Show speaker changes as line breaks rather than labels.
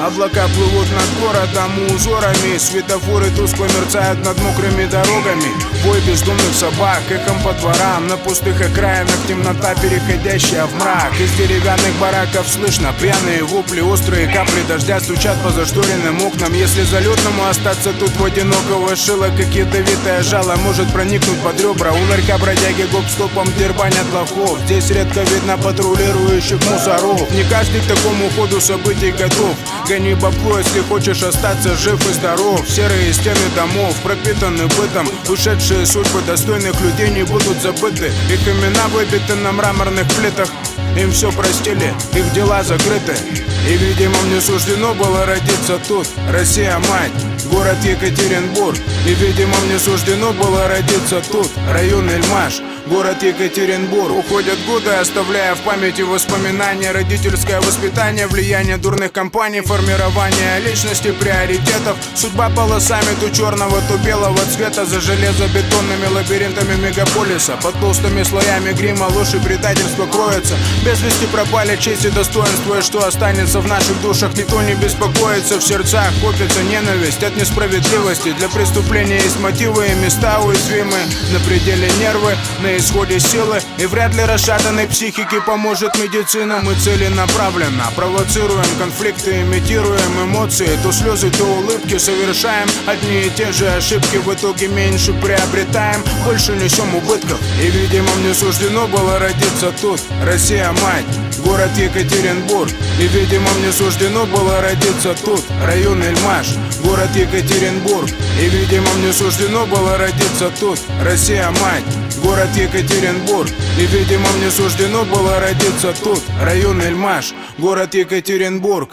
Облака плывут над городом узорами, светофоры тускло мерцают над мокрыми дорогами. Вой бездумных собак эхом по дворам, на пустых окраинах темнота, переходящая в мрак. Из деревянных бараков слышно пьяные вопли, острые капли дождя стучат по зашторенным окнам. Если залетному остаться тут в одинокого шила, как ядовитое жало может проникнуть под ребра. У ларька бродяги гоп-стопом дербанят лохов. Здесь редко видно патрулирующих мусоров. Не каждый к такому ходу событий готов. Гони бабло, если хочешь остаться жив и здоров. Серые стены домов пропитаны бытом. Ушедшие судьбы достойных людей не будут забыты. Их имена выбиты на мраморных плитах. Им все простили, их дела закрыты. И, видимо, мне суждено было родиться тут. Россия, мать, город Екатеринбург. И, видимо, мне суждено было родиться тут. Район Эльмаш, город Екатеринбург. Уходят годы, оставляя в памяти воспоминания. Родительское воспитание, влияние дурных компаний, формирование личности, приоритетов. Судьба полосами то черного, то белого цвета. За железобетонными лабиринтами мегаполиса. Под толстыми слоями грима ложь и предательство кроется. Без вести пропали честь и достоинство. И что останется в наших душах, никто не беспокоится. В сердцах копится ненависть от несправедливости. Для преступления есть мотивы и места уязвимые. На пределе нервы, на исходе силы. И вряд ли расшатанной психике поможет медицина. Мы целенаправленно провоцируем конфликты, имитируем эмоции. То слезы, то улыбки, совершаем одни и те же ошибки. В итоге меньше приобретаем, больше несем убытков. И, видимо, мне суждено было родиться тут. Россия, мать, город Екатеринбург. И, видимо, мне суждено было родиться тут. Район Эльмаш, город Екатеринбург. И, видимо, мне суждено было родиться тут. Россия, мать, город Екатеринбург. И, видимо, мне суждено было родиться тут. Район Эльмаш, город Екатеринбург.